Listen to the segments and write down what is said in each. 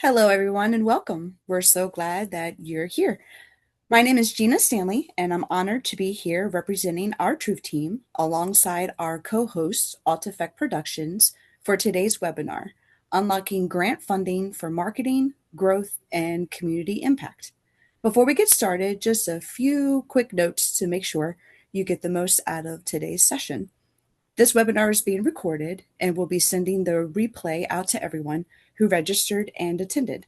Hello, everyone, and welcome. We're so glad that you're here. My name is Gina Stanley, and I'm honored to be here representing our Truth team alongside our co host, Alt Effect Productions, for today's webinar Unlocking Grant Funding for Marketing, Growth, and Community Impact. Before we get started, just a few quick notes to make sure you get the most out of today's session. This webinar is being recorded and we'll be sending the replay out to everyone who registered and attended.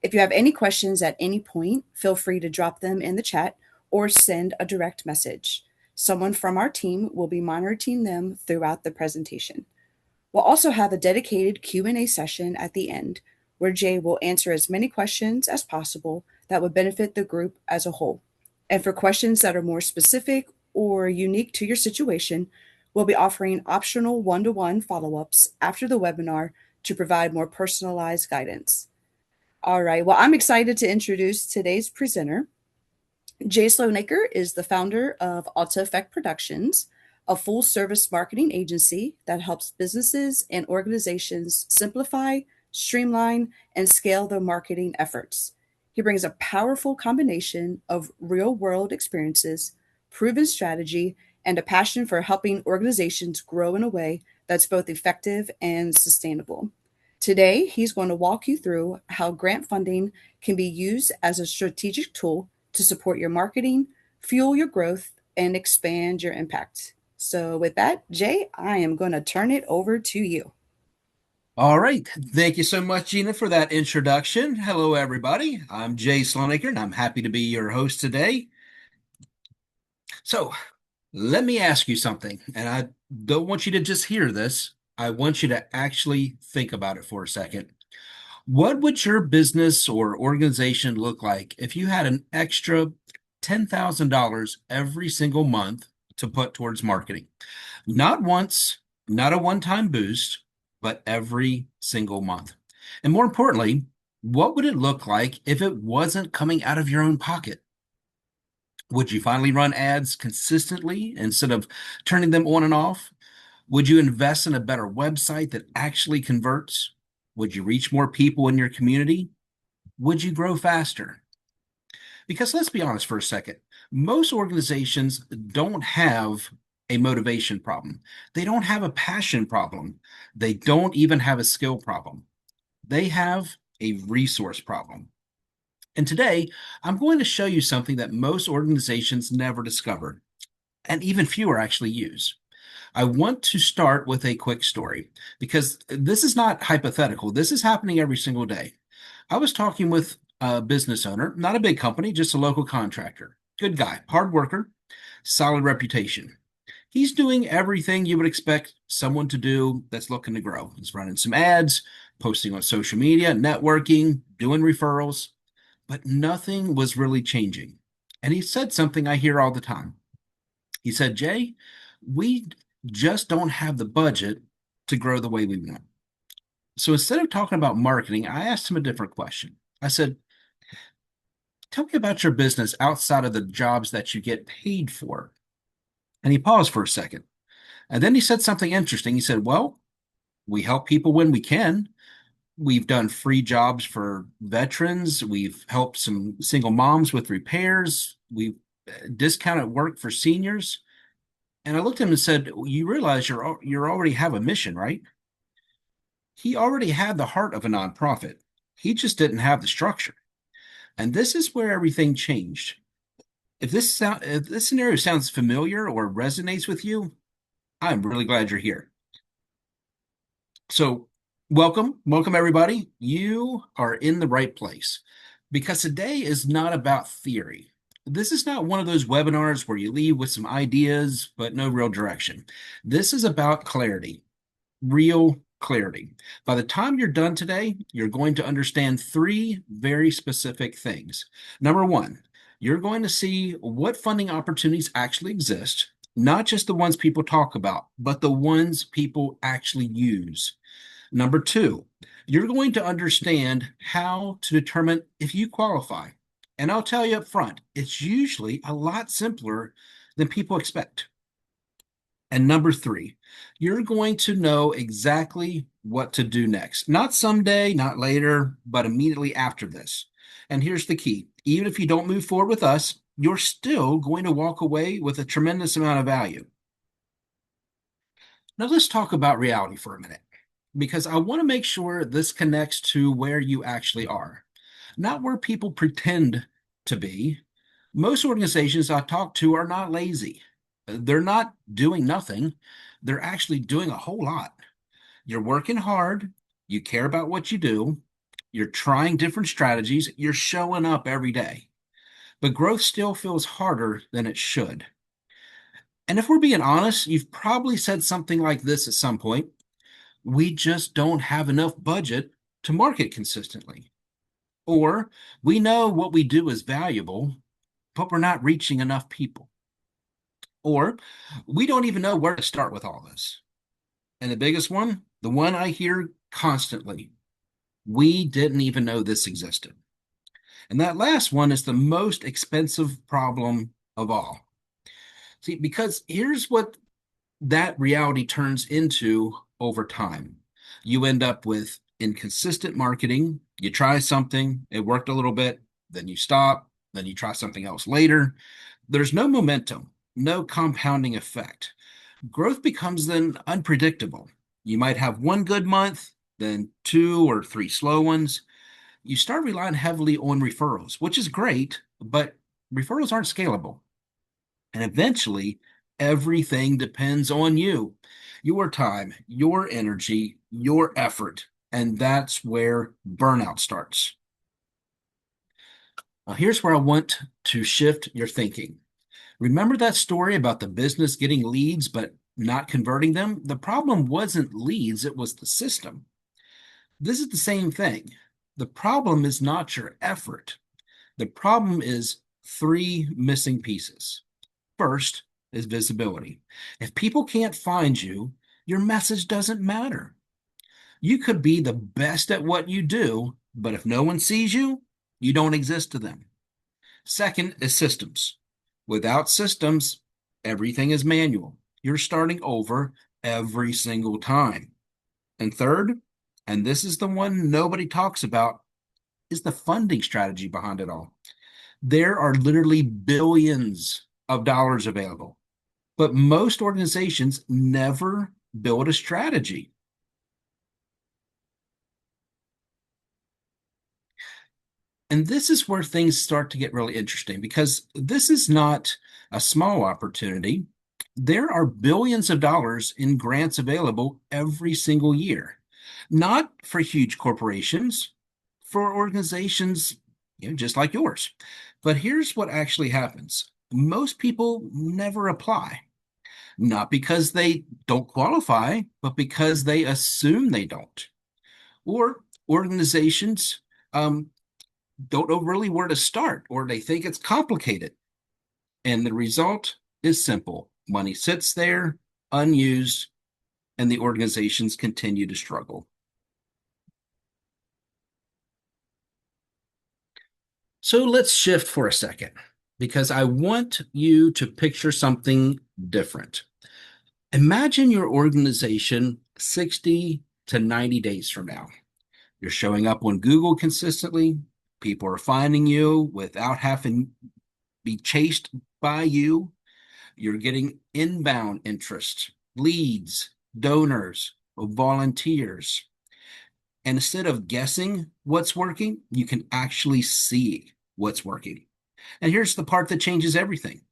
If you have any questions at any point, feel free to drop them in the chat or send a direct message. Someone from our team will be monitoring them throughout the presentation. We'll also have a dedicated Q&A session at the end where Jay will answer as many questions as possible that would benefit the group as a whole. And for questions that are more specific or unique to your situation, we'll be offering optional one-to-one follow-ups after the webinar to provide more personalized guidance. All right, well, I'm excited to introduce today's presenter. Jay Sloanaker is the founder of Alta Effect Productions, a full-service marketing agency that helps businesses and organizations simplify, streamline, and scale their marketing efforts. He brings a powerful combination of real-world experiences, proven strategy, and a passion for helping organizations grow in a way that's both effective and sustainable. Today, he's going to walk you through how grant funding can be used as a strategic tool to support your marketing, fuel your growth, and expand your impact. So, with that, Jay, I am going to turn it over to you. All right. Thank you so much, Gina, for that introduction. Hello, everybody. I'm Jay Sloanaker, and I'm happy to be your host today. So, let me ask you something, and I don't want you to just hear this. I want you to actually think about it for a second. What would your business or organization look like if you had an extra $10,000 every single month to put towards marketing? Not once, not a one-time boost, but every single month. And more importantly, what would it look like if it wasn't coming out of your own pocket? Would you finally run ads consistently instead of turning them on and off? Would you invest in a better website that actually converts? Would you reach more people in your community? Would you grow faster? Because let's be honest for a second, most organizations don't have a motivation problem. They don't have a passion problem. They don't even have a skill problem. They have a resource problem. And today, I'm going to show you something that most organizations never discovered, and even fewer actually use. I want to start with a quick story because this is not hypothetical. This is happening every single day. I was talking with a business owner, not a big company, just a local contractor. Good guy, hard worker, solid reputation. He's doing everything you would expect someone to do that's looking to grow. He's running some ads, posting on social media, networking, doing referrals, but nothing was really changing. And he said something I hear all the time. He said, Jay, we just don't have the budget to grow the way we want. So instead of talking about marketing, I asked him a different question. I said, tell me about your business outside of the jobs that you get paid for. And he paused for a second. And then he said something interesting. He said, well, we help people when we can. We've done free jobs for veterans. We've helped some single moms with repairs. We've discounted work for seniors. And I looked at him and said, you realize you already have a mission, right? He already had the heart of a nonprofit. He just didn't have the structure. And this is where everything changed. If this scenario sounds familiar or resonates with you, I'm really glad you're here. So, welcome everybody. You are in the right place because today is not about theory. This is not one of those webinars where you leave with some ideas but no real direction. This is about clarity, real clarity. By the time you're done today, you're going to understand three very specific things. Number one, you're going to see what funding opportunities actually exist, not just the ones people talk about, but the ones people actually use. Number two, you're going to understand how to determine if you qualify. And I'll tell you up front, it's usually a lot simpler than people expect. And number three, you're going to know exactly what to do next. Not someday, not later, but immediately after this. And here's the key: even if you don't move forward with us, you're still going to walk away with a tremendous amount of value. Now, let's talk about reality for a minute, because I want to make sure this connects to where you actually are, not where people pretend to be. Most organizations I talk to are not lazy. They're not doing nothing. They're actually doing a whole lot. You're working hard. You care about what you do. You're trying different strategies. You're showing up every day. But growth still feels harder than it should. And if we're being honest, you've probably said something like this at some point: we just don't have enough budget to market consistently. Or we know what we do is valuable, but we're not reaching enough people. Or we don't even know where to start with all this. And the biggest one, the one I hear constantly: we didn't even know this existed. And that last one is the most expensive problem of all. See, because here's what that reality turns into over time. You end up with inconsistent marketing. You try something, it worked a little bit, then you stop, then you try something else later. There's no momentum, no compounding effect. Growth becomes then unpredictable. You might have one good month, then two or three slow ones. You start relying heavily on referrals, which is great, but referrals aren't scalable. And eventually, everything depends on you, your time, your energy, your effort. And that's where burnout starts. Now, here's where I want to shift your thinking. Remember that story about the business getting leads but not converting them? The problem wasn't leads, it was the system. This is the same thing. The problem is not your effort. The problem is three missing pieces. First is visibility. If people can't find you, your message doesn't matter. You could be the best at what you do, but if no one sees you, you don't exist to them. Second is systems. Without systems, everything is manual. You're starting over every single time. And third, and this is the one nobody talks about, is the funding strategy behind it all. There are literally billions of dollars available, but most organizations never build a strategy. And this is where things start to get really interesting, because this is not a small opportunity. There are billions of dollars in grants available every single year, not for huge corporations, for organizations, just like yours. But here's what actually happens: most people never apply, not because they don't qualify, but because they assume they don't. Or organizations don't know really where to start, or they think it's complicated. And the result is simple: money sits there unused, and the organizations continue to struggle. So let's shift for a second, because I want you to picture something different. Imagine your organization 60 to 90 days from now. You're showing up on Google consistently. People are finding you without having to be chased by you. You're getting inbound interest, leads, donors, volunteers. And instead of guessing what's working, you can actually see what's working. And here's the part that changes everything: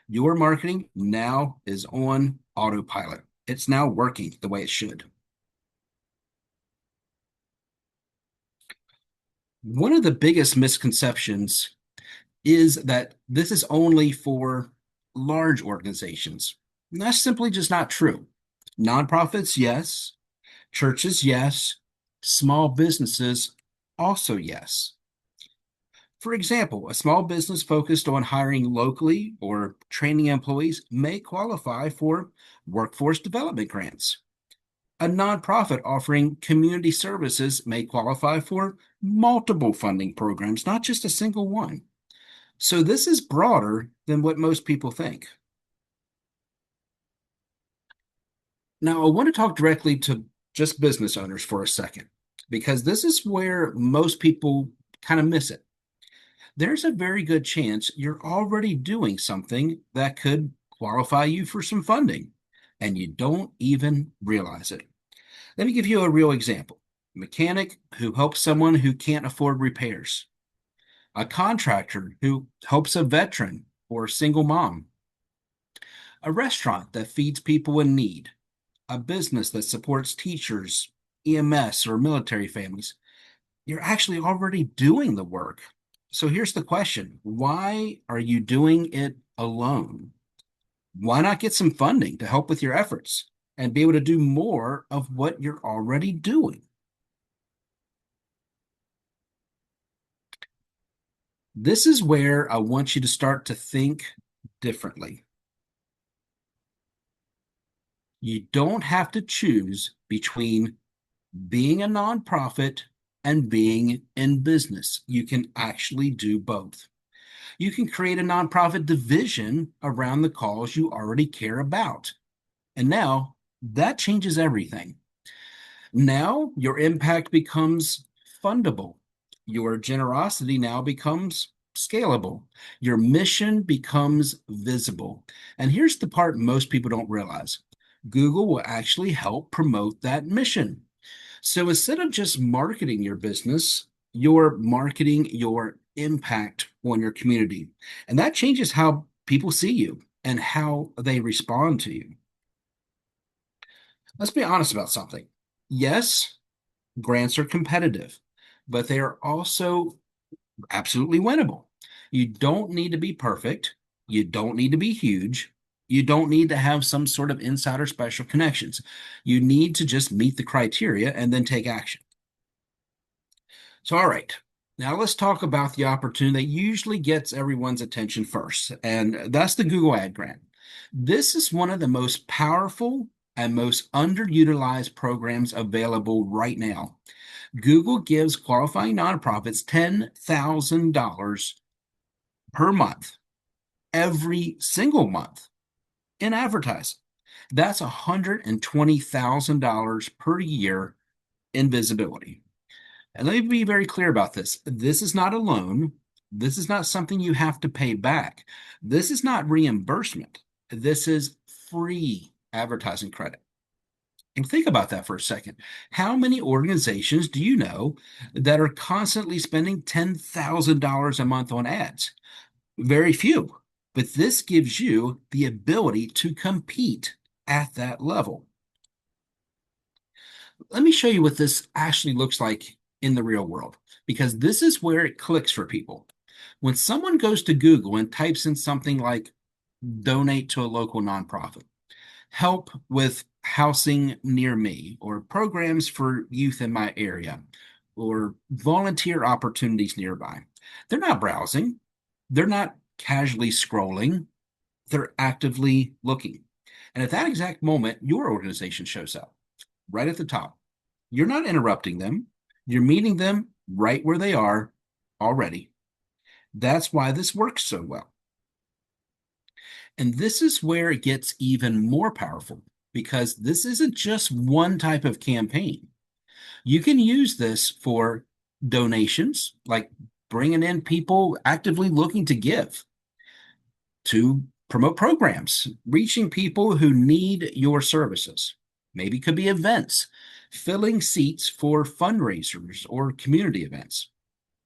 your marketing now is on autopilot. It's now working the way it should. One of the biggest misconceptions is that this is only for large organizations. And that's simply just not true. Nonprofits, yes. Churches, yes. Small businesses, also yes. For example, a small business focused on hiring locally or training employees may qualify for workforce development grants. A nonprofit offering community services may qualify for multiple funding programs, not just a single one. So this is broader than what most people think. Now, I want to talk directly to just business owners for a second, because this is where most people kind of miss it. There's a very good chance you're already doing something that could qualify you for some funding, and you don't even realize it. Let me give you a real example. A mechanic who helps someone who can't afford repairs, a contractor who helps a veteran or a single mom, a restaurant that feeds people in need, a business that supports teachers, EMS, or military families. You're actually already doing the work. So here's the question: why are you doing it alone? Why not get some funding to help with your efforts and be able to do more of what you're already doing? This is where I want you to start to think differently. You don't have to choose between being a nonprofit and being in business. You can actually do both. You can create a nonprofit division around the cause you already care about. And now that changes everything. Now your impact becomes fundable. Your generosity now becomes scalable. Your mission becomes visible. And here's the part most people don't realize: Google will actually help promote that mission. So instead of just marketing your business, you're marketing your impact on your community. And that changes how people see you and how they respond to you. Let's be honest about something. Yes, grants are competitive, but they are also absolutely winnable. You don't need to be perfect. You don't need to be huge. You don't need to have some sort of insider special connections. You need to just meet the criteria and then take action. So, all right. Now let's talk about the opportunity that usually gets everyone's attention first, and that's the Google Ad Grant. This is one of the most powerful and most underutilized programs available right now. Google gives qualifying nonprofits $10,000 per month, every single month, in advertising. That's $120,000 per year in visibility. And let me be very clear about this. This is not a loan. This is not something you have to pay back. This is not reimbursement. This is free advertising credit. And think about that for a second. How many organizations do you know that are constantly spending $10,000 a month on ads? Very few. But this gives you the ability to compete at that level. Let me show you what this actually looks like in the real world, because this is where it clicks for people. When someone goes to Google and types in something like donate to a local nonprofit, help with housing near me, or programs for youth in my area, or volunteer opportunities nearby, they're not browsing, they're not casually scrolling, they're actively looking. And at that exact moment, your organization shows up right at the top. You're not interrupting them, you're meeting them right where they are already. That's why this works so well. And this is where it gets even more powerful, because this isn't just one type of campaign. You can use this for donations, like bringing in people actively looking to give, to promote programs, reaching people who need your services. Maybe it could be events, filling seats for fundraisers or community events.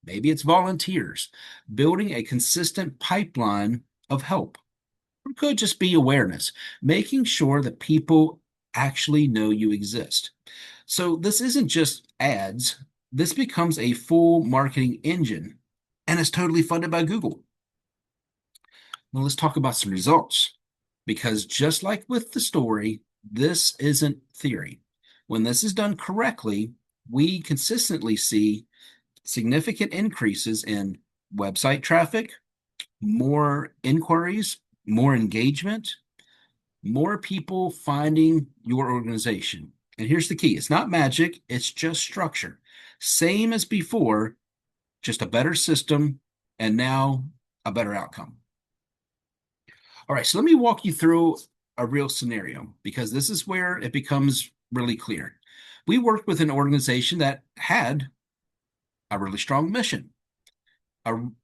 Maybe it's volunteers, building a consistent pipeline of help. Or it could just be awareness, making sure that people actually know you exist. So this isn't just ads, this becomes a full marketing engine, and it's totally funded by Google. Now let's talk about some results, because just like with the story, this isn't theory. When this is done correctly, we consistently see significant increases in website traffic, more inquiries, more engagement, more people finding your organization. And here's the key: it's not magic, it's just structure. Same as before, just a better system, and now a better outcome. All right, so let me walk you through a real scenario because this is where it becomes really clear. We worked with an organization that had a really strong mission.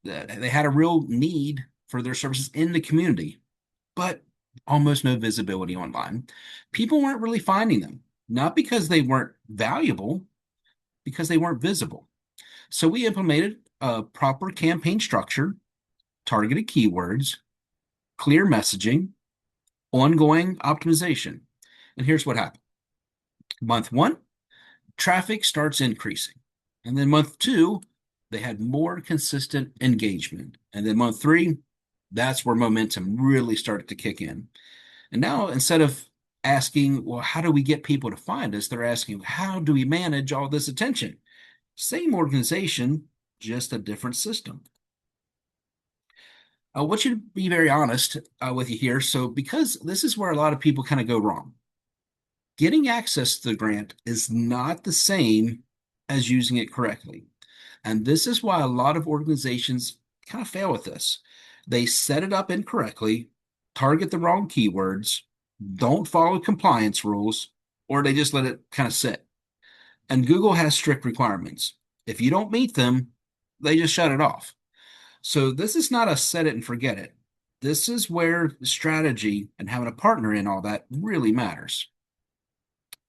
They had a real need for their services in the community, but almost no visibility online. People weren't really finding them, not because they weren't valuable, because they weren't visible. So we implemented a proper campaign structure, targeted keywords, clear messaging, ongoing optimization. And here's what happened. Month one, traffic starts increasing. And then month two, they had more consistent engagement. And then month three, that's where momentum really started to kick in. And now instead of asking, well, how do we get people to find us? They're asking, how do we manage all this attention? Same organization, just a different system. I want you to be very honest with you here. So, because this is where a lot of people kind of go wrong, getting access to the grant is not the same as using it correctly. And this is why a lot of organizations kind of fail with this. They set it up incorrectly, target the wrong keywords, don't follow compliance rules, or they just let it kind of sit. And Google has strict requirements. If you don't meet them, they just shut it off. So this is not a set it and forget it. This is where strategy and having a partner in all that really matters.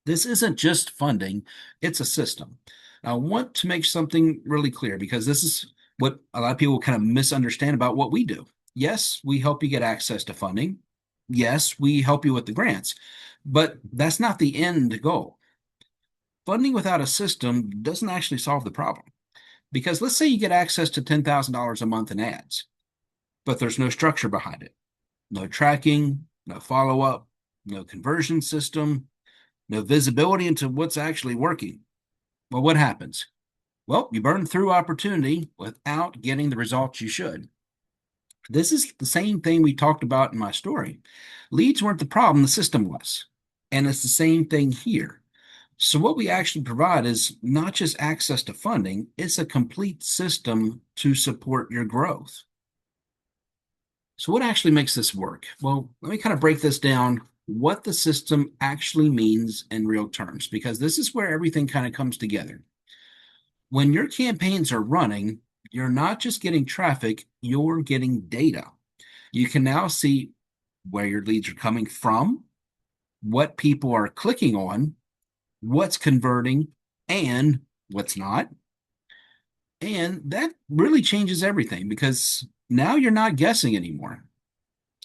This isn't just funding, it's a system. Now, I want to make something really clear because this is what a lot of people kind of misunderstand about what we do. Yes, we help you get access to funding. Yes, we help you with the grants, but that's not the end goal. Funding without a system doesn't actually solve the problem. Because let's say you get access to $10,000 a month in ads, but there's no structure behind it, no tracking, no follow up, no conversion system, no visibility into what's actually working. Well, what happens? Well, you burn through opportunity without getting the results you should. This is the same thing we talked about in my story. Leads weren't the problem, the system was. And it's the same thing here. So, what we actually provide is not just access to funding, it's a complete system to support your growth. So, what actually makes this work? Well, let me kind of break this down what the system actually means in real terms, because this is where everything kind of comes together. When your campaigns are running, you're not just getting traffic, you're getting data. You can now see where your leads are coming from, what people are clicking on, what's converting, and what's not. And that really changes everything because now you're not guessing anymore.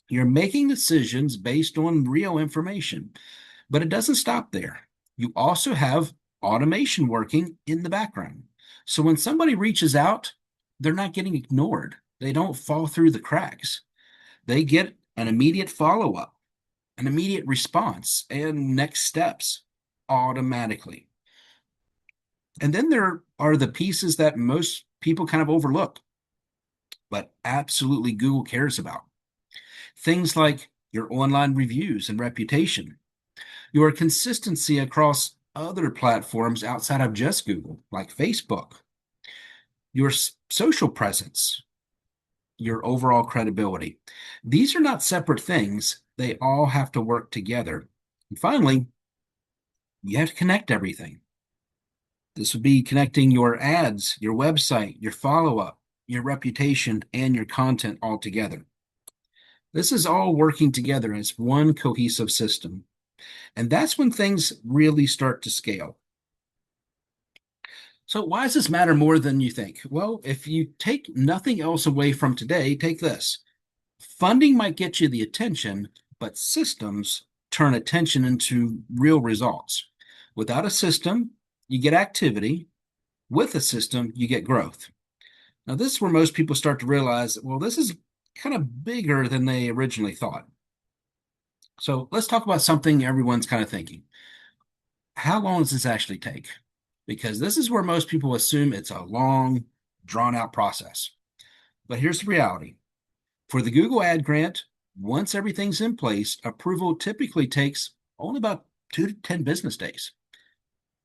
You're making decisions based on real information, but it doesn't stop there. You also have automation working in the background. So when somebody reaches out, they're not getting ignored. They don't fall through the cracks. They get an immediate follow up, an immediate response, and next steps automatically. And then there are the pieces that most people kind of overlook, but absolutely Google cares about. Things like your online reviews and reputation, your consistency across other platforms outside of just Google, like Facebook, your social presence, your overall credibility. These are not separate things, they all have to work together. And finally, you have to connect everything. This would be connecting your ads, your website, your follow up, your reputation, and your content all together. This is all working together as one cohesive system. And that's when things really start to scale. So, why does this matter more than you think? Well, if you take nothing else away from today, take this. Funding might get you the attention, but systems turn attention into real results. Without a system, you get activity. With a system, you get growth. Now, this is where most people start to realize, well, this is kind of bigger than they originally thought. So let's talk about something everyone's kind of thinking. How long does this actually take? Because this is where most people assume it's a long, drawn out process. But here's the reality. For the Google Ad Grant, once everything's in place, approval typically takes only about 2 to 10 business days.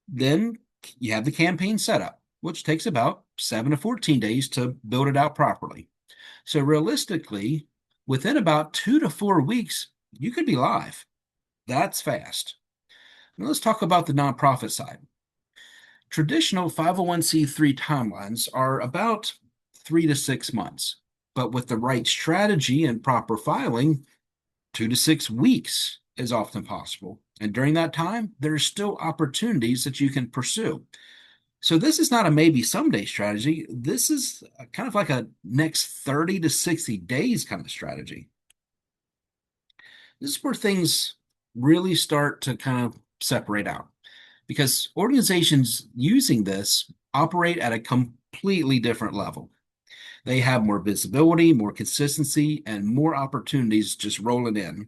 Then you have the campaign setup, which takes about 7 to 14 days to build it out properly. So realistically, within about 2 to 4 weeks, You could be live. That's fast. Now let's talk about the nonprofit side. Traditional 501c3 timelines are about 3 to 6 months, but with the right strategy and proper filing, 2 to 6 weeks is often possible. And during that time, there are still opportunities that you can pursue. So this is not a maybe someday strategy. This is kind of like a next 30 to 60 days kind of strategy. This is where things really start to kind of separate out because organizations using this operate at a completely different level. They have more visibility, more consistency, and more opportunities just rolling in,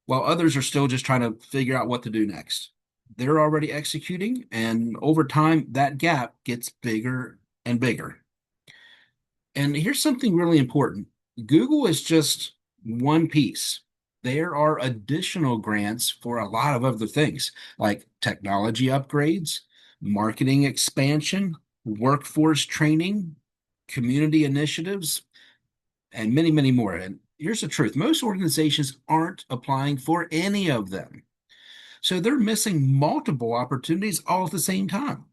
while others are still just trying to figure out what to do next. They're already executing, and over time, that gap gets bigger and bigger. And here's something really important. Google is just one piece. There are additional grants for a lot of other things like technology upgrades, marketing expansion, workforce training, community initiatives, and many, many more. And here's the truth. Most organizations aren't applying for any of them. So they're missing multiple opportunities all at the same time.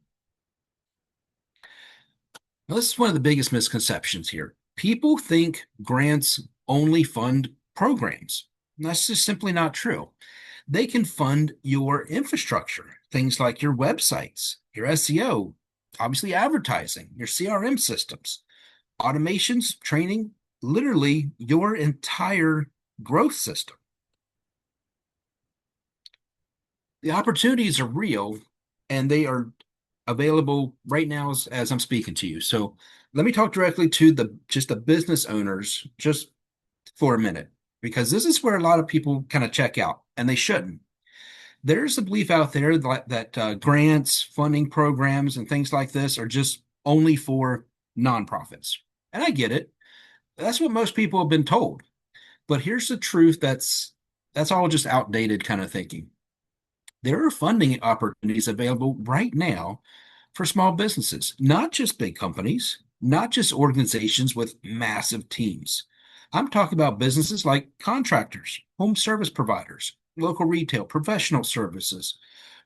Now, this is one of the biggest misconceptions here. People think grants only fund programs. And that's just simply not true. They can fund your infrastructure, things like your websites, your SEO, obviously advertising, your CRM systems, automations, training, literally your entire growth system. The opportunities are real and they are available right now as I'm speaking to you. So let me talk directly to the business owners just for a minute, because this is where a lot of people kind of check out, and they shouldn't. There's a belief out there that grants, funding programs, and things like this are just only for nonprofits. And I get it. That's what most people have been told. But here's the truth that's all just outdated kind of thinking. There are funding opportunities available right now for small businesses, not just big companies, not just organizations with massive teams. I'm talking about businesses like contractors, home service providers, local retail, professional services,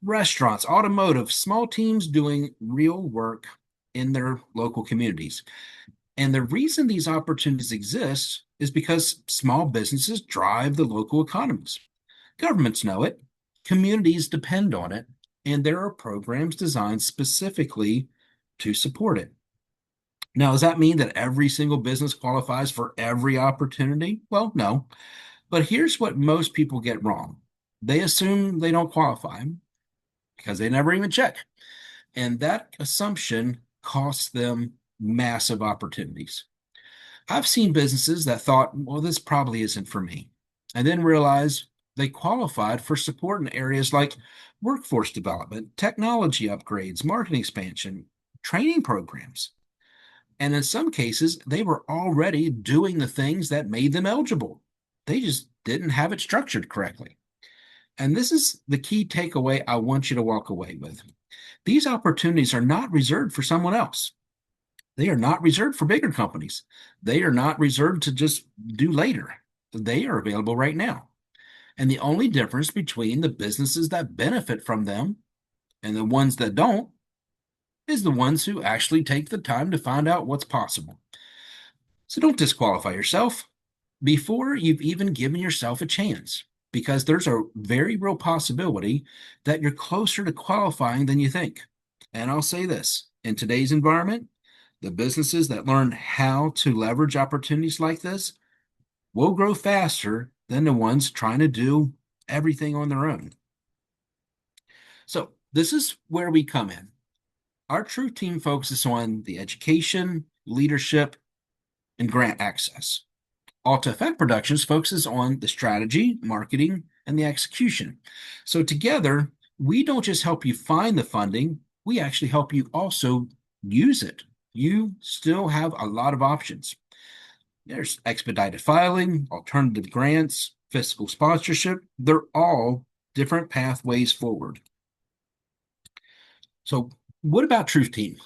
restaurants, automotive, small teams doing real work in their local communities. And the reason these opportunities exist is because small businesses drive the local economies. Governments know it, communities depend on it, and there are programs designed specifically to support it. Now, does that mean that every single business qualifies for every opportunity? Well, no. But here's what most people get wrong. They assume they don't qualify because they never even check. And that assumption costs them massive opportunities. I've seen businesses that thought, well, this probably isn't for me, and then realized they qualified for support in areas like workforce development, technology upgrades, marketing expansion, training programs. And in some cases, they were already doing the things that made them eligible. They just didn't have it structured correctly. And this is the key takeaway I want you to walk away with. These opportunities are not reserved for someone else. They are not reserved for bigger companies. They are not reserved to just do later. They are available right now. And the only difference between the businesses that benefit from them and the ones that don't is the ones who actually take the time to find out what's possible. So don't disqualify yourself before you've even given yourself a chance, because there's a very real possibility that you're closer to qualifying than you think. And I'll say this, in today's environment, the businesses that learn how to leverage opportunities like this will grow faster than the ones trying to do everything on their own. So, this is where we come in. Our true team focuses on the education, leadership, and grant access. Alta Effect Productions focuses on the strategy, marketing, and the execution. So together, we don't just help you find the funding, we actually help you also use it. You still have a lot of options. There's expedited filing, alternative grants, fiscal sponsorship. They're all different pathways forward. So, what about Truth Team?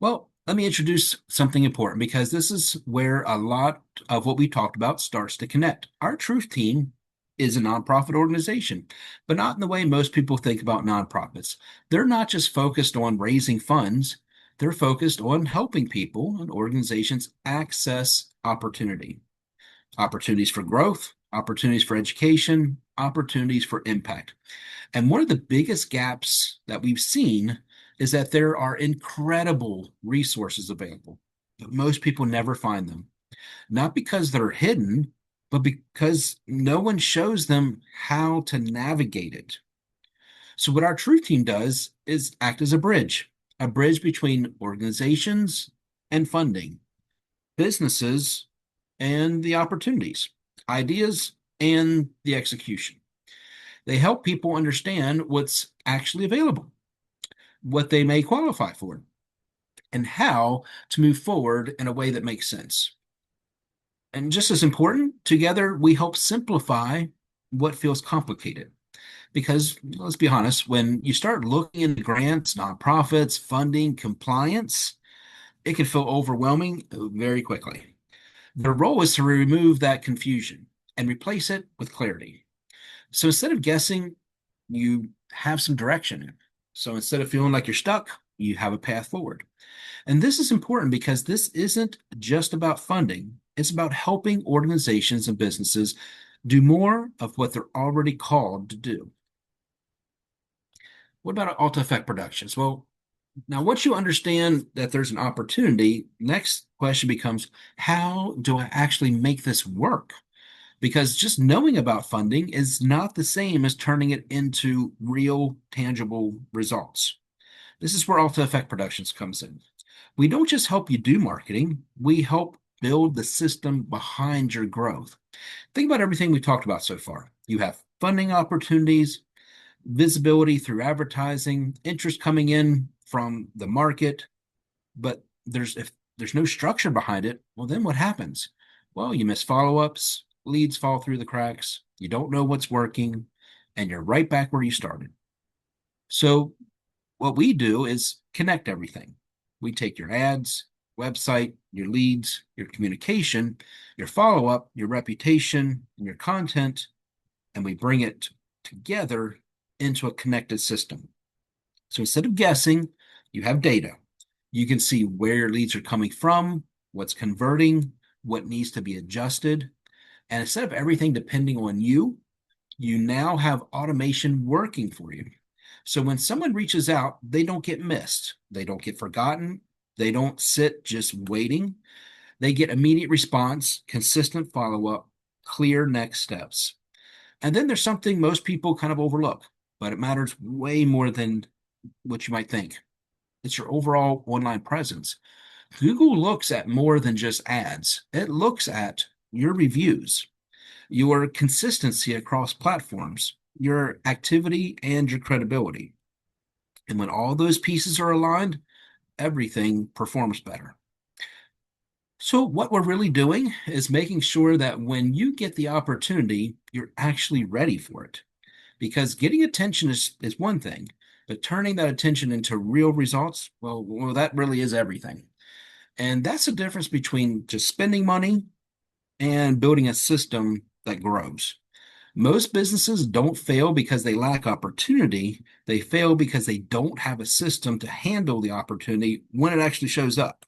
Well, let me introduce something important because this is where a lot of what we talked about starts to connect. Our Truth Team is a nonprofit organization, but not in the way most people think about nonprofits. They're not just focused on raising funds, they're focused on helping people and organizations access opportunity, opportunities for growth, opportunities for education, opportunities for impact. And one of the biggest gaps that we've seen is that there are incredible resources available, but most people never find them. Not because they're hidden, but because no one shows them how to navigate it. So, what our truth team does is act as a bridge between organizations and funding, businesses and the opportunities, ideas and the execution. They help people understand what's actually available, what they may qualify for, and how to move forward in a way that makes sense. And just as important, together we help simplify what feels complicated. Because let's be honest, when you start looking into grants, nonprofits, funding, compliance, it can feel overwhelming very quickly. Their role is to remove that confusion and replace it with clarity. So instead of guessing, you have some direction. So instead of feeling like you're stuck, you have a path forward. And this is important because this isn't just about funding, it's about helping organizations and businesses do more of what they're already called to do. What about Alta Effect Productions? Well, now once you understand that there's an opportunity, next question becomes how do I actually make this work? Because just knowing about funding is not the same as turning it into real, tangible results. This is where Alta Effect Productions comes in. We don't just help you do marketing, we help build the system behind your growth. Think about everything we talked about so far. You have funding opportunities, visibility through advertising, interest coming in from the market, but if there's no structure behind it, well, then what happens? Well, you miss follow-ups, leads fall through the cracks, you don't know what's working, and you're right back where you started. So what we do is connect everything. We take your ads, website, your leads, your communication, your follow up, your reputation, and your content, and we bring it together into a connected system. So instead of guessing, you have data. You can see where your leads are coming from, what's converting, what needs to be adjusted. And instead of everything depending on you, you now have automation working for you. So when someone reaches out, they don't get missed, they don't get forgotten, they don't sit just waiting. They get immediate response, consistent follow up, clear next steps. And then there's something most people kind of overlook, but it matters way more than what you might think. It's your overall online presence. Google looks at more than just ads, it looks at your reviews, your consistency across platforms, your activity, and your credibility. And when all those pieces are aligned, everything performs better. So, what we're really doing is making sure that when you get the opportunity, you're actually ready for it. Because getting attention is one thing, but turning that attention into real results, well, that really is everything. And that's the difference between just spending money and building a system that grows. Most businesses don't fail because they lack opportunity. They fail because they don't have a system to handle the opportunity when it actually shows up.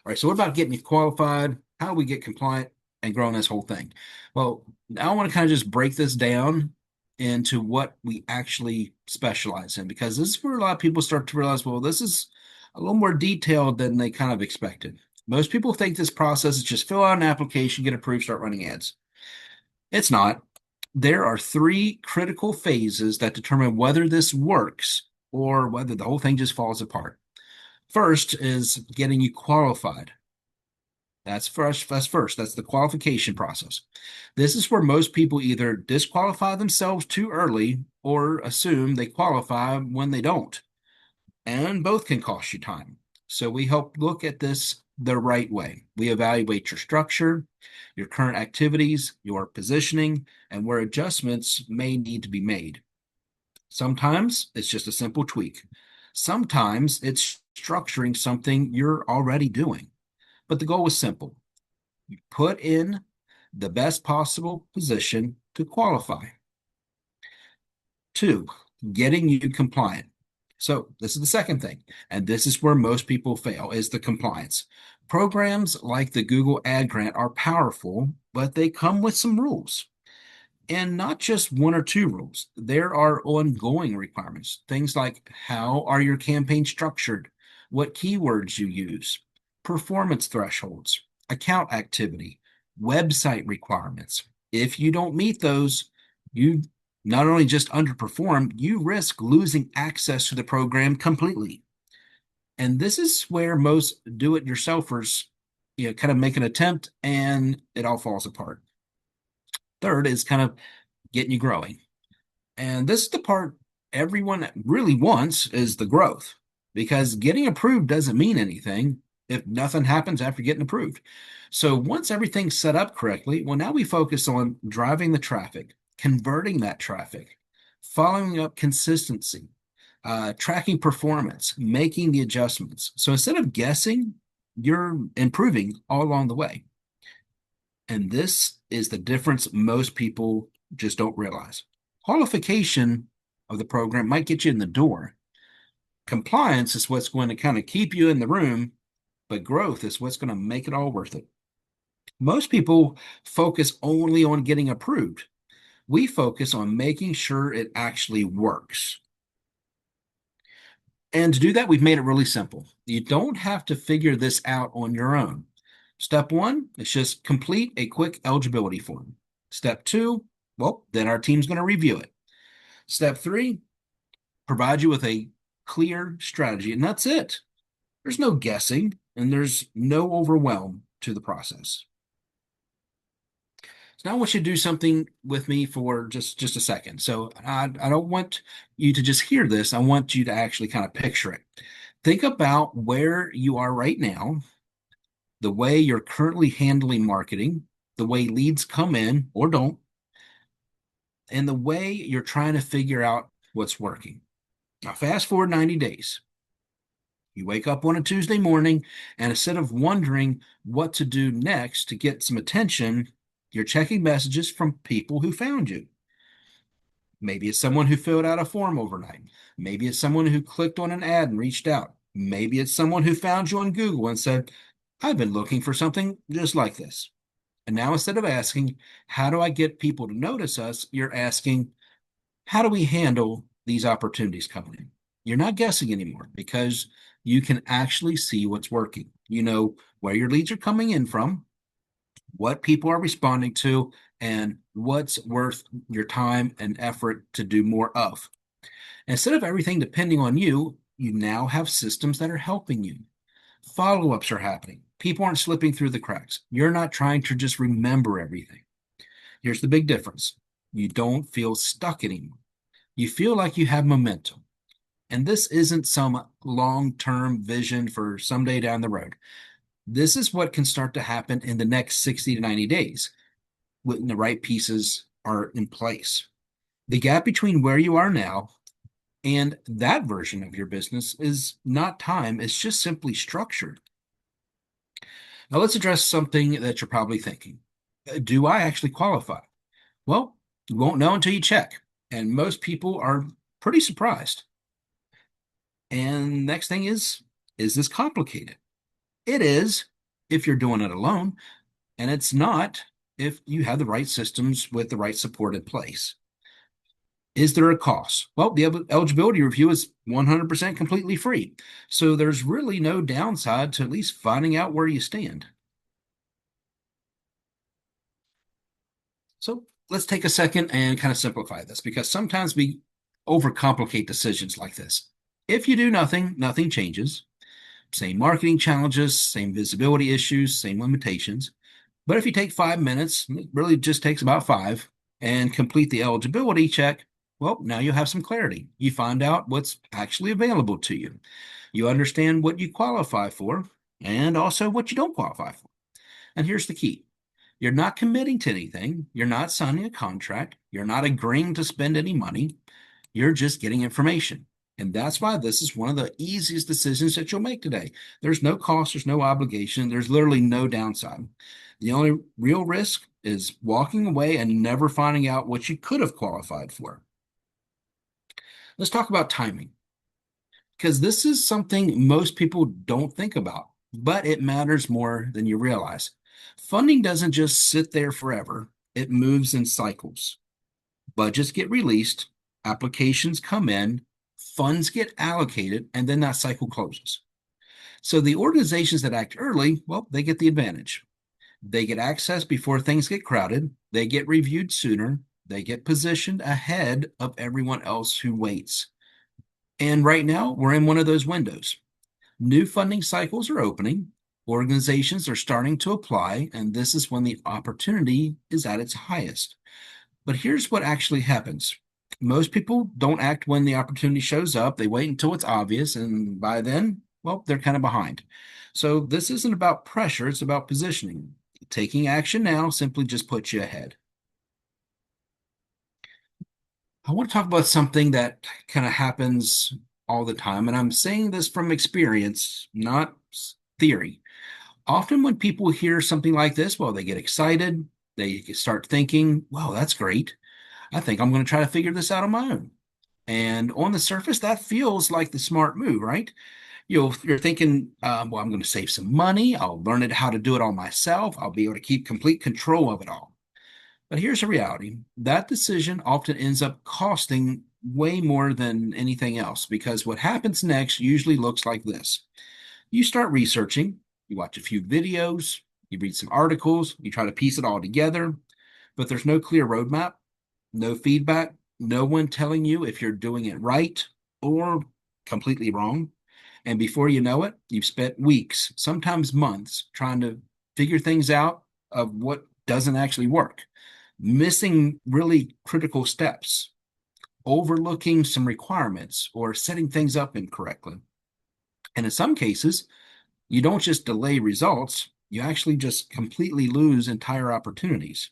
All right, so what about getting qualified? How do we get compliant and growing this whole thing? Well, now I want to kind of just break this down into what we actually specialize in because this is where a lot of people start to realize, well, this is a little more detailed than they kind of expected. Most people think this process is just fill out an application, get approved, start running ads. It's not. There are three critical phases that determine whether this works or whether the whole thing just falls apart. First is getting you qualified. That's first. That's first. That's the qualification process. This is where most people either disqualify themselves too early or assume they qualify when they don't. And both can cost you time. So we help look at this the right way. We evaluate your structure, your current activities, your positioning, and where adjustments may need to be made. Sometimes it's just a simple tweak. Sometimes it's structuring something you're already doing. But the goal is simple. You put in the best possible position to qualify. Two, getting you compliant. So this is the second thing, and this is where most people fail, is the compliance. Programs like the Google Ad Grant are powerful, but they come with some rules. And not just one or two rules. There are ongoing requirements. Things like how are your campaigns structured, what keywords you use, performance thresholds, account activity, website requirements. If you don't meet those, you not only just underperform, you risk losing access to the program completely. And this is where most do-it-yourselfers, kind of make an attempt and it all falls apart. Third is kind of getting you growing. And this is the part everyone really wants is the growth because getting approved doesn't mean anything if nothing happens after getting approved. So once everything's set up correctly, well, now we focus on driving the traffic, converting that traffic, following up consistency, tracking performance, making the adjustments. So instead of guessing, you're improving all along the way. And this is the difference most people just don't realize. Qualification of the program might get you in the door. Compliance is what's going to kind of keep you in the room, but growth is what's going to make it all worth it. Most people focus only on getting approved. We focus on making sure it actually works. And to do that, we've made it really simple. You don't have to figure this out on your own. Step one is just complete a quick eligibility form. Step two, well, then our team's going to review it. Step three, provide you with a clear strategy, and that's it. There's no guessing, and there's no overwhelm to the process. So now I want you to do something with me for just a second. So I don't want you to just hear this. I want you to actually kind of picture it. Think about where you are right now, the way you're currently handling marketing, the way leads come in or don't, and the way you're trying to figure out what's working. Now, fast forward 90 days. You wake up on a Tuesday morning, and instead of wondering what to do next to get some attention, you're checking messages from people who found you. Maybe it's someone who filled out a form overnight. Maybe it's someone who clicked on an ad and reached out. Maybe it's someone who found you on Google and said, I've been looking for something just like this. And now instead of asking, how do I get people to notice us? You're asking, how do we handle these opportunities coming in? You're not guessing anymore because you can actually see what's working. You know where your leads are coming in from, what people are responding to, and what's worth your time and effort to do more of. Instead of everything depending on you, you now have systems that are helping you. Follow ups are happening. People aren't slipping through the cracks. You're not trying to just remember everything. Here's the big difference: you don't feel stuck anymore. You feel like you have momentum. And this isn't some long term vision for someday down the road. This is what can start to happen in the next 60 to 90 days when the right pieces are in place. The gap between where you are now and that version of your business is not time, it's just simply structure. Now, let's address something that you're probably thinking. Do I actually qualify? Well, you won't know until you check. And most people are pretty surprised. And next thing is this complicated? It is if you're doing it alone, and it's not if you have the right systems with the right support in place. Is there a cost? Well, the eligibility review is 100% completely free. So there's really no downside to at least finding out where you stand. So let's take a second and kind of simplify this because sometimes we overcomplicate decisions like this. If you do nothing, nothing changes. Same marketing challenges, same visibility issues, same limitations. But if you take 5 minutes, it really just takes about five, and complete the eligibility check, well, now you have some clarity. You find out what's actually available to you. You understand what you qualify for and also what you don't qualify for. And here's the key: you're not committing to anything, you're not signing a contract, you're not agreeing to spend any money, you're just getting information. And that's why this is one of the easiest decisions that you'll make today. There's no cost, there's no obligation, there's literally no downside. The only real risk is walking away and never finding out what you could have qualified for. Let's talk about timing, because this is something most people don't think about, but it matters more than you realize. Funding doesn't just sit there forever, it moves in cycles. Budgets get released, applications come in, funds get allocated, and then that cycle closes. So the organizations that act early, well, they get the advantage. They get access before things get crowded, they get reviewed sooner, they get positioned ahead of everyone else who waits. And right now, we're in one of those windows. New funding cycles are opening, organizations are starting to apply, and this is when the opportunity is at its highest. But here's what actually happens. Most people don't act when the opportunity shows up. They wait until it's obvious, and by then, well, they're kind of behind. So this isn't about pressure, it's about positioning. Taking action now simply just puts you ahead. I want to talk about something that kind of happens all the time, and I'm saying this from experience, not theory. Often, when people hear something like this, well, they get excited. They start thinking, wow, that's great. I think I'm going to try to figure this out on my own. And on the surface, that feels like the smart move, right? You're thinking, well, I'm going to save some money. I'll learn it how to do it all myself. I'll be able to keep complete control of it all. But here's the reality. That decision often ends up costing way more than anything else because what happens next usually looks like this. You start researching, you watch a few videos, you read some articles, you try to piece it all together, but there's no clear roadmap, no feedback, no one telling you if you're doing it right or completely wrong. And before you know it, you've spent weeks, sometimes months, trying to figure things out of what doesn't actually work, missing really critical steps, overlooking some requirements, or setting things up incorrectly. And in some cases, you don't just delay results, you actually just completely lose entire opportunities.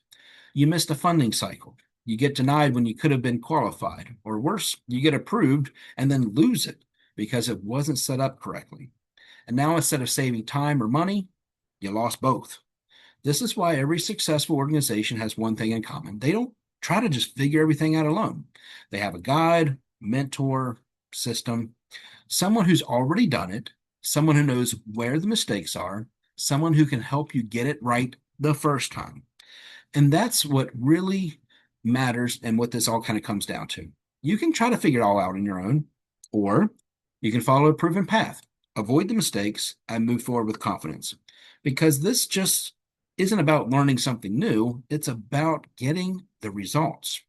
You missed a funding cycle. You get denied when you could have been qualified. Or worse, you get approved and then lose it because it wasn't set up correctly. And now instead of saving time or money, you lost both. This is why every successful organization has one thing in common. They don't try to just figure everything out alone. They have a guide, mentor, system, someone who's already done it, someone who knows where the mistakes are, someone who can help you get it right the first time. And that's what really matters and what this all kind of comes down to. You can try to figure it all out on your own, or you can follow a proven path, avoid the mistakes, and move forward with confidence. Because this just isn't about learning something new, it's about getting the results.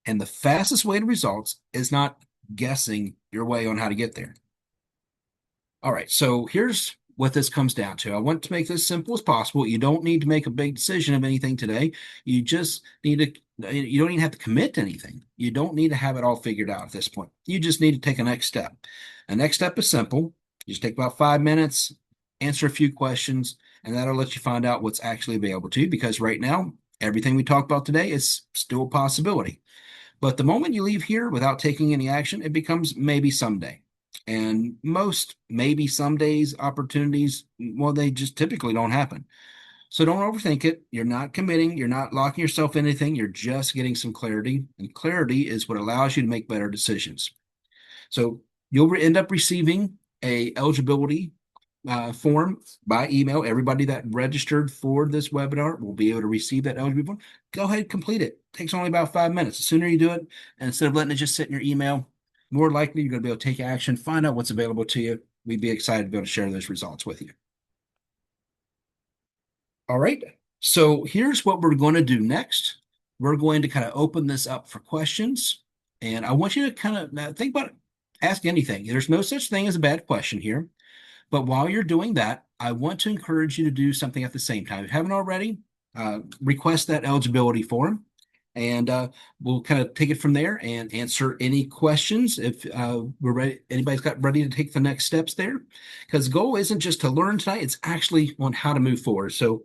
And the fastest way to results is not guessing your way on how to get there. All right, so here's what this comes down to. I want to make this simple as possible. You don't need to make a big decision of anything today. You just need to, you don't even have to commit to anything. You don't need to have it all figured out at this point. You just need to take a next step. A next step is simple. You just take about 5 minutes, answer a few questions, and that'll let you find out what's actually available to you because right now, everything we talked about today is still a possibility. But the moment you leave here without taking any action, it becomes maybe someday. And most maybe some days opportunities, well, they just typically don't happen. So don't overthink it. You're not committing, you're not locking yourself in anything, you're just getting some clarity. And clarity is what allows you to make better decisions. So you'll end up receiving a eligibility form by email. Everybody that registered for this webinar will be able to receive that eligibility form. Go ahead and complete it. It takes only about 5 minutes. The sooner you do it, and instead of letting it just sit in your email, more likely you're going to be able to take action, find out what's available to you. We'd be excited to be able to share those results with you. All right. So here's what we're going to do next. We're going to kind of open this up for questions. And I want you to kind of think about it. Ask anything. There's no such thing as a bad question here. But while you're doing that, I want to encourage you to do something at the same time. If you haven't already, request that eligibility form, and we'll kind of take it from there and answer any questions if we're ready. Anybody's got ready to take the next steps there, because the goal isn't just to learn tonight; it's actually on how to move forward. So,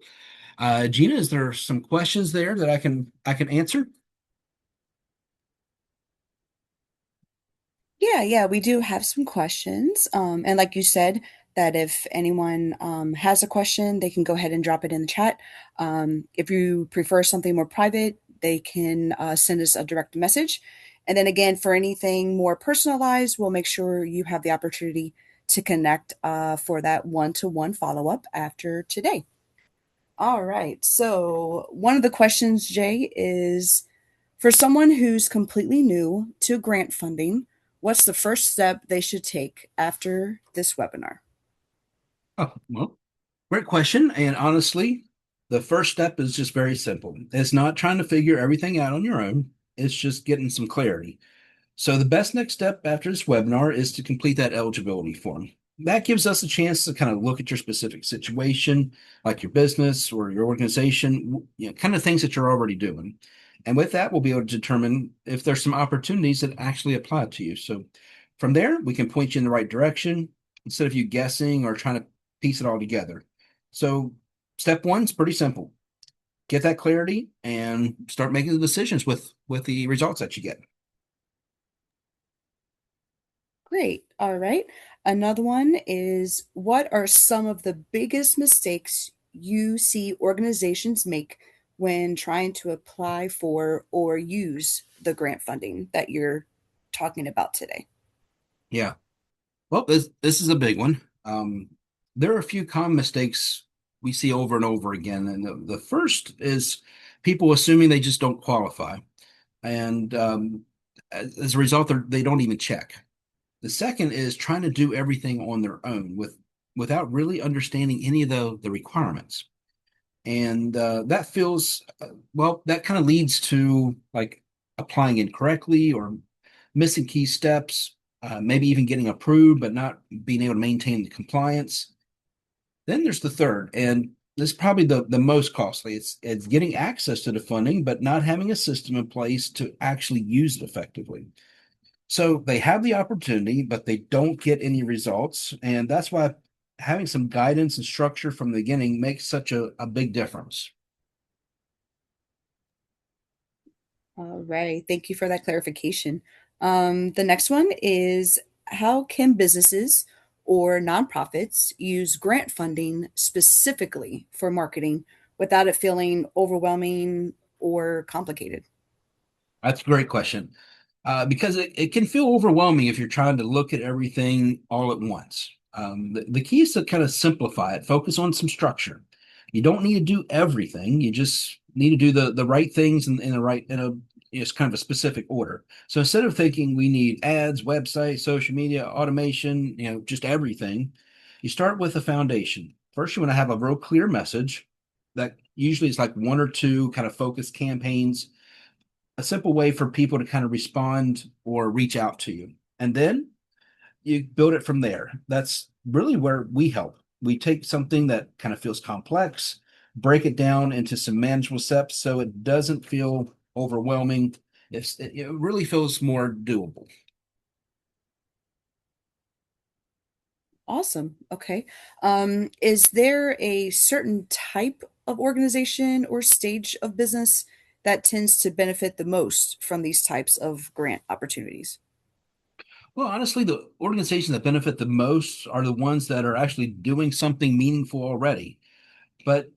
Gina, is there some questions there that I can answer? Yeah, we do have some questions. And like you said, that if anyone has a question, they can go ahead and drop it in the chat. If you prefer something more private, they can send us a direct message. And then again, for anything more personalized, we'll make sure you have the opportunity to connect for that one-to-one follow-up after today. All right. So, one of the questions, Jay, is for someone who's completely new to grant funding, what's the first step they should take after this webinar? Oh, well, great question. And honestly, the first step is just very simple. It's not trying to figure everything out on your own. It's just getting some clarity. So the best next step after this webinar is to complete that eligibility form. That gives us a chance to kind of look at your specific situation, like your business or your organization, kind of things that you're already doing. And with that, we'll be able to determine if there's some opportunities that actually apply to you. So from there, we can point you in the right direction instead of you guessing or trying to piece it all together. So step one is pretty simple. Get that clarity and start making the decisions with the results that you get. Great. All right. Another one is what are some of the biggest mistakes you see organizations make when trying to apply for or use the grant funding that you're talking about today? Yeah. Well, this is a big one. There are a few common mistakes we see over and over again, and the first is people assuming they just don't qualify, and as a result, they don't even check. The second is trying to do everything on their own without really understanding any of the requirements, and that feels well. That kind of leads to like applying incorrectly or missing key steps, maybe even getting approved, but not being able to maintain the compliance. Then there's the third, and this is probably the most costly. It's getting access to the funding, but not having a system in place to actually use it effectively. So they have the opportunity, but they don't get any results. And that's why having some guidance and structure from the beginning makes such a big difference. All right. Thank you for that clarification. The next one is how can businesses or nonprofits use grant funding specifically for marketing without it feeling overwhelming or complicated? That's a great question. Because it can feel overwhelming if you're trying to look at everything all at once. The key is to kind of simplify it, focus on some structure. You don't need to do everything. You just need to do the right things in the right in a it's kind of a specific order. So instead of thinking we need ads, website, social media, automation, just everything, you start with a foundation. First, you want to have a real clear message that usually is like one or two kind of focused campaigns, a simple way for people to kind of respond or reach out to you. And then you build it from there. That's really where we help. We take something that kind of feels complex, break it down into some manageable steps so it doesn't feel overwhelming. It really feels more doable. Awesome. Okay. Is there a certain type of organization or stage of business that tends to benefit the most from these types of grant opportunities? Well, honestly, the organizations that benefit the most are the ones that are actually doing something meaningful already, but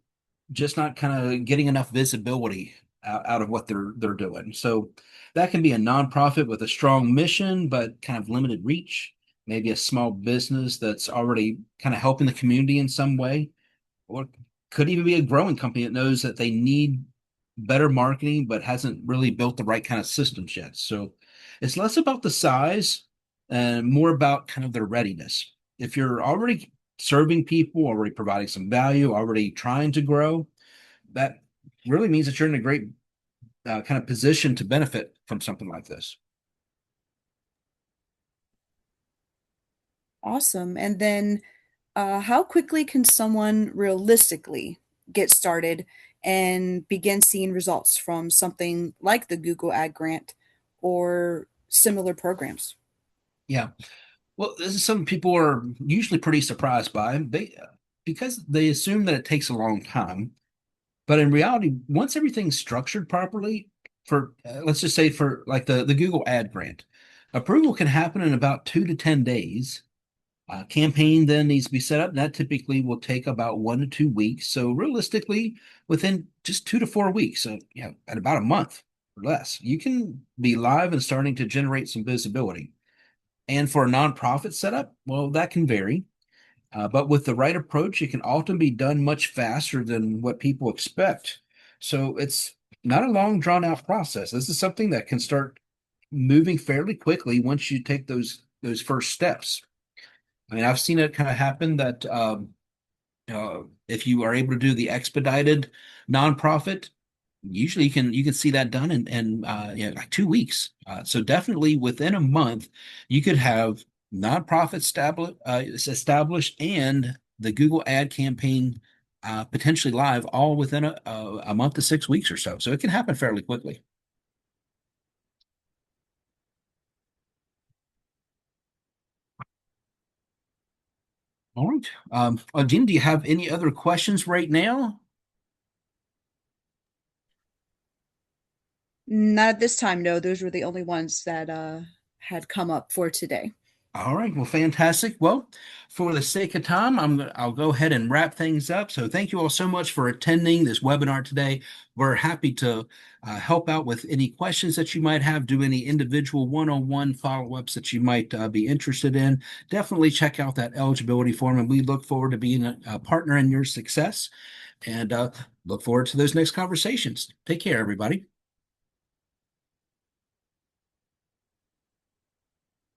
just not kind of getting enough visibility out of what they're doing. So that can be a nonprofit with a strong mission, but kind of limited reach. Maybe a small business that's already kind of helping the community in some way, or could even be a growing company that knows that they need better marketing, but hasn't really built the right kind of systems yet. So it's less about the size and more about kind of their readiness. If you're already serving people, already providing some value, already trying to grow, that really means that you're in a great kind of position to benefit from something like this. Awesome. And then, how quickly can someone realistically get started and begin seeing results from something like the Google Ad Grant or similar programs? Yeah. Well, this is something people are usually pretty surprised by. They because they assume that it takes a long time, but in reality, once everything's structured properly, for let's just say for like the Google Ad Grant, approval can happen in about 2 to 10 days. Campaign then needs to be set up. That typically will take about 1 to 2 weeks. So realistically, within just 2 to 4 weeks, so yeah, at about a month or less, you can be live and starting to generate some visibility. And for a nonprofit setup, well, that can vary. But with the right approach, it can often be done much faster than what people expect. So it's not a long, drawn out process. This is something that can start moving fairly quickly once you take those first steps. I mean, I've seen it kind of happen that if you are able to do the expedited nonprofit, usually you can see that done in yeah, like 2 weeks. So definitely within a month, you could have nonprofit established and the Google ad campaign potentially live all within a month to 6 weeks or so. So it can happen fairly quickly. All right. Gina, do you have any other questions right now? Not at this time, no. Those were the only ones that had come up for today. All right, well, fantastic. Well, for the sake of time, I'll go ahead and wrap things up. So thank you all so much for attending this webinar today. We're happy to help out with any questions that you might have, do any individual one-on-one follow-ups that you might be interested in. Definitely check out that eligibility form, and we look forward to being a partner in your success and look forward to those next conversations. Take care, everybody.